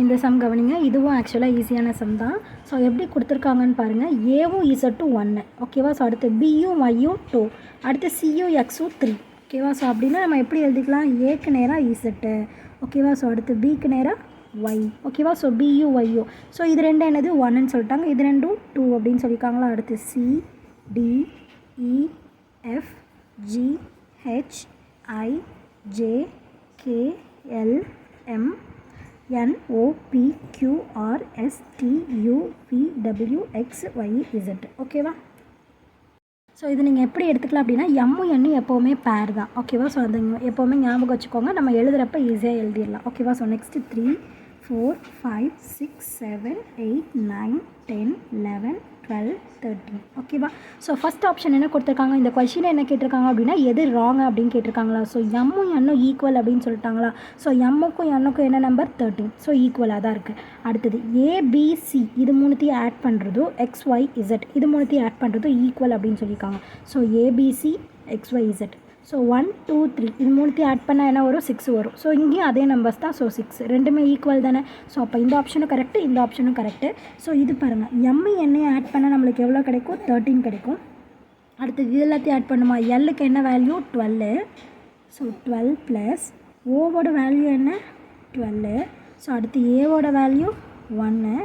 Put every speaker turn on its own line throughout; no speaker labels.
இந்த சம் கவனிங்க, இதுவும் ஆக்சுவலாக ஈஸியான சம் தான். ஸோ எப்படி கொடுத்துருக்காங்கன்னு பாருங்கள். ஏவும் இசட்டும் 1, ஓகேவா. ஸோ அடுத்து பியும் ஒய்யும் 2, அடுத்து சியும் எக்ஸும் 3, ஓகேவா. ஸோ அப்படின்னா நம்ம எப்படி எழுதிக்கலாம், ஏக்கு நேராக இசட்டு, ஓகேவா. ஸோ அடுத்து பிக்கு நேராக ஒய், ஓகேவா. ஸோ பியும் ஒய்யும், ஸோ இது ரெண்டும் என்னது 1ன்னு சொல்லிட்டாங்க, இது ரெண்டும் 2 அப்படின்னு சொல்லியிருக்காங்களா. அடுத்து C D E F G H I J K L M N O P Q R S T U V W X Y Z, ஓகேவா. ஸோ இது நீங்கள் எப்படி எடுத்துக்கலாம் அப்படின்னா, எம்மும் எண்ணும் எப்போவுமே பேர் தான், ஓகேவா. ஸோ அது எப்போவுமே ஞாபகம் வச்சுக்கோங்க, நம்ம எழுதுகிறப்ப ஈஸியாக எழுதிடலாம், ஓகேவா. ஸோ நெக்ஸ்ட்டு 3 4 5 6 7 8 9 10 11 12 13, ஓகேவா. ஸோ ஃபஸ்ட் ஆப்ஷன் என்ன கொடுத்துருக்காங்க, இந்த கொஷினில் என்ன கேட்டிருக்காங்க அப்படின்னா, எது ராங் அப்படின்னு கேட்டிருக்காங்களா. ஸோ எம்மும் எண்ணும் ஈக்குவல் அப்படின்னு சொல்லிட்டாங்களா. ஸோ எம்முக்கும் எண்ணுக்கும் என்ன நம்பர் 13, ஸோ ஈக்குவலாக தான் இருக்குது. அடுத்தது ஏபிசி, இது மூணுத்தையும் ஆட் பண்ணுறதும் XYZ, இது மூணுத்தையும் ஆட் பண்ணுறதும் ஈக்குவல் அப்படின்னு சொல்லியிருக்காங்க. ஸோ ஏபிசி XYZ, ஸோ 1 2 3 இது மூணுத்தையும் ஆட் பண்ணால் என்ன வரும், 6 வரும். ஸோ இங்கேயும் அதே நம்பர்ஸ் தான், ஸோ 6 ரெண்டுமே ஈக்குவல் தானே. ஸோ அப்போ இந்த ஆப்ஷனும் கரெக்டு, இந்த ஆப்ஷனும் கரெக்டு. ஸோ இது பாருங்கள், எம்மு எண்ணையும் ஆட் பண்ணால் நம்மளுக்கு எவ்வளோ கிடைக்கும், 13 கிடைக்கும். அடுத்து இது எல்லாத்தையும் ஆட் பண்ணுமா, எல்லுக்கு என்ன வேல்யூ 12, ஸோ 12 ப்ளஸ் ஓவோட வேல்யூ என்ன 12, ஸோ அடுத்து ஏவோட வேல்யூ 1,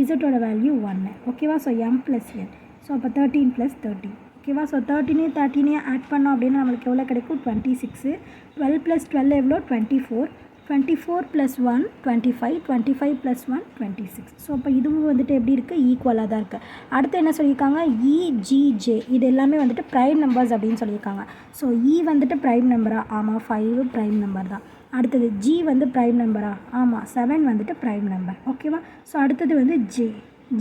இசட்டோட வேல்யூ 1, ஓகேவா. So M plus n, so அப்போ 13 ப்ளஸ் 13, ஓகேவா. ஸோ 13 ஆட் பண்ணோம் அப்படின்னா நம்மளுக்கு எவ்வளோ கிடைக்கும், 26, 12 ப்ளஸ் 12 எவ்வளோ 24, 24 ப்ளஸ் 1 25, 25 ப்ளஸ் 1 26. ஸோ அப்போ இதுவும் வந்துட்டு எப்படி இருக்குது, ஈக்குவலாக தான் இருக்குது. அடுத்து என்ன சொல்லியிருக்காங்க, இஜிஜே, இது எல்லாமே வந்துட்டு ப்ரைம் நம்பர்ஸ் அப்படின்னு சொல்லியிருக்காங்க. ஸோ இ வந்துட்டு ப்ரைம் நம்பரா, ஆமாம் 5 ப்ரைம் நம்பர் தான். அடுத்தது ஜி வந்து ப்ரைம் நம்பரா, ஆமாம் 7 வந்துட்டு ப்ரைம் நம்பர், ஓகேவா. ஸோ அடுத்தது வந்து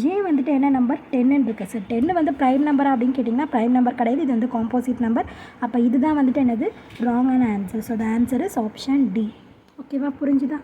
ஜே வந்துட்டு என்ன நம்பர் 10ன்னு இருக்குது. ஸோ 10 வந்து ப்ரைம் நம்பரா அப்படின்னு கேட்டிங்கன்னா ப்ரைம் நம்பர் கிடையாது, இது வந்து காம்போசிட் நம்பர். அப்போ இதுதான் வந்துட்டு என்னது ராங்கான answer. So the answer is option D, ஓகேவா. புரிஞ்சுதா.